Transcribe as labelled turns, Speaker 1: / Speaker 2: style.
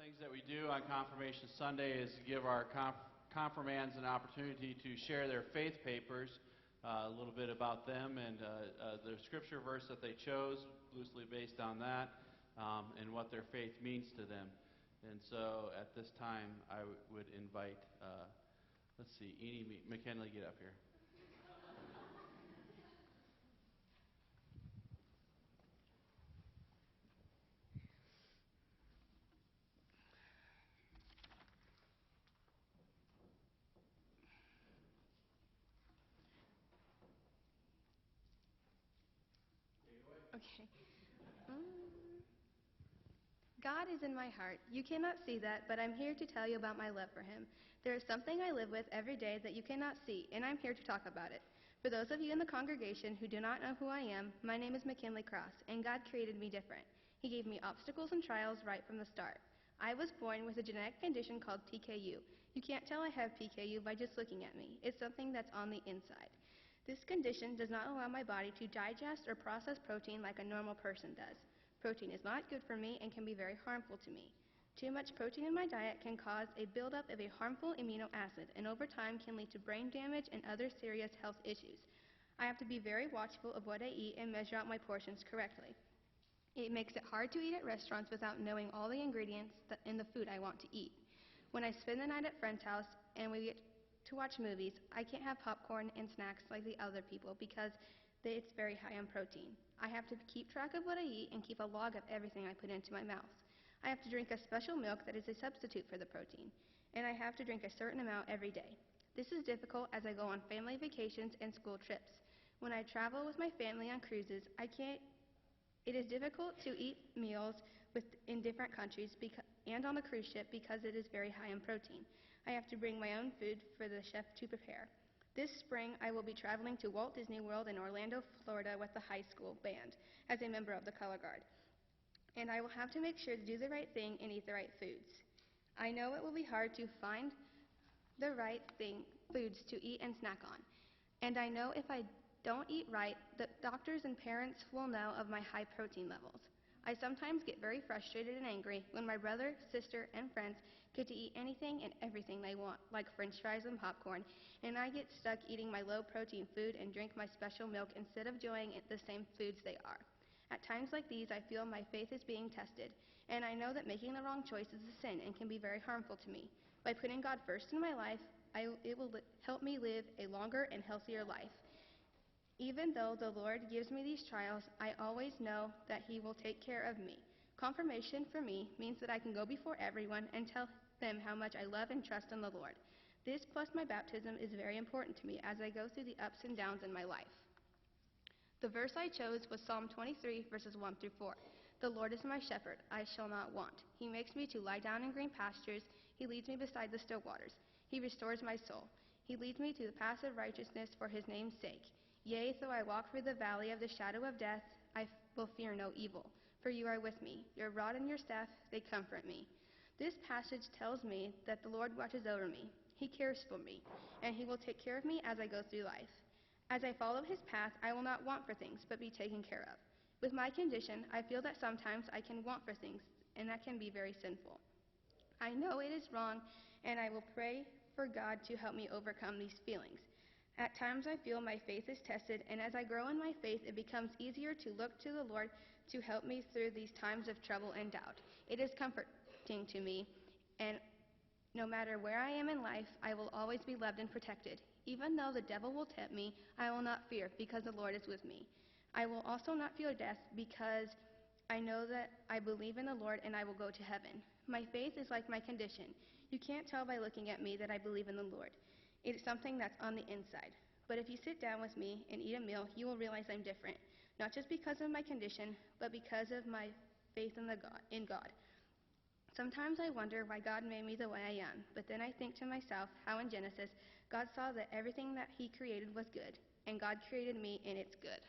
Speaker 1: things that we do on Confirmation Sunday is give our confirmands an opportunity to share their faith papers, a little bit about them and the scripture verse that they chose, loosely based on that, and what their faith means to them. And so at this time, I would invite, let's see, Edie McKinley, get up here.
Speaker 2: Okay. God is in my heart. You cannot see that, but I'm here to tell you about my love for him. There is something I live with every day that you cannot see, and I'm here to talk about it. For those of you in the congregation who do not know who I am, my name is McKinley Cross, and God created me different. He gave me obstacles and trials right from the start. I was born with a genetic condition called PKU. You can't tell I have PKU by just looking at me. It's something that's on the inside. This condition does not allow my body to digest or process protein like a normal person does. Protein is not good for me and can be very harmful to me. Too much protein in my diet can cause a buildup of a harmful amino acid, and over time can lead to brain damage and other serious health issues. I have to be very watchful of what I eat and measure out my portions correctly. It makes it hard to eat at restaurants without knowing all the ingredients in the food I want to eat. When I spend the night at friend's house and we get to watch movies, I can't have popcorn and snacks like the other people because it's very high in protein. I have to keep track of what I eat and keep a log of everything I put into my mouth. I have to drink a special milk that is a substitute for the protein, and I have to drink a certain amount every day. This is difficult as I go on family vacations and school trips. When I travel with my family on cruises, it is difficult to eat meals in different countries and on the cruise ship because it is very high in protein. I have to bring my own food for the chef to prepare. This spring, I will be traveling to Walt Disney World in Orlando, Florida with the high school band as a member of the Color Guard. And I will have to make sure to do the right thing and eat the right foods. I know it will be hard to find the right foods to eat and snack on. And I know if I don't eat right, the doctors and parents will know of my high protein levels. I sometimes get very frustrated and angry when my brother, sister, and friends get to eat anything and everything they want, like french fries and popcorn, and I get stuck eating my low-protein food and drink my special milk instead of enjoying the same foods they are. At times like these, I feel my faith is being tested, and I know that making the wrong choice is a sin and can be very harmful to me. By putting God first in my life, it will help me live a longer and healthier life. Even though the Lord gives me these trials, I always know that he will take care of me. Confirmation for me means that I can go before everyone and tell them how much I love and trust in the Lord. This plus my baptism is very important to me as I go through the ups and downs in my life. The verse I chose was Psalm 23, verses 1 through 4. The Lord is my shepherd, I shall not want. He makes me to lie down in green pastures. He leads me beside the still waters. He restores my soul. He leads me to the paths of righteousness for his name's sake. Yea, though I walk through the valley of the shadow of death, I will fear no evil, for you are with me. Your rod and your staff, they comfort me. This passage tells me that the Lord watches over me. He cares for me, and he will take care of me as I go through life. As I follow his path, I will not want for things, but be taken care of. With my condition, I feel that sometimes I can want for things, and that can be very sinful. I know it is wrong, and I will pray for God to help me overcome these feelings. At times I feel my faith is tested, and as I grow in my faith, it becomes easier to look to the Lord to help me through these times of trouble and doubt. It is comforting to me, and no matter where I am in life, I will always be loved and protected. Even though the devil will tempt me, I will not fear, because the Lord is with me. I will also not fear death, because I know that I believe in the Lord and I will go to heaven. My faith is like my condition. You can't tell by looking at me that I believe in the Lord. It is something that's on the inside. But if you sit down with me and eat a meal, you will realize I'm different, not just because of my condition, but because of my faith in God. Sometimes I wonder why God made me the way I am, but then I think to myself how in Genesis, God saw that everything that he created was good, and God created me, and it's good.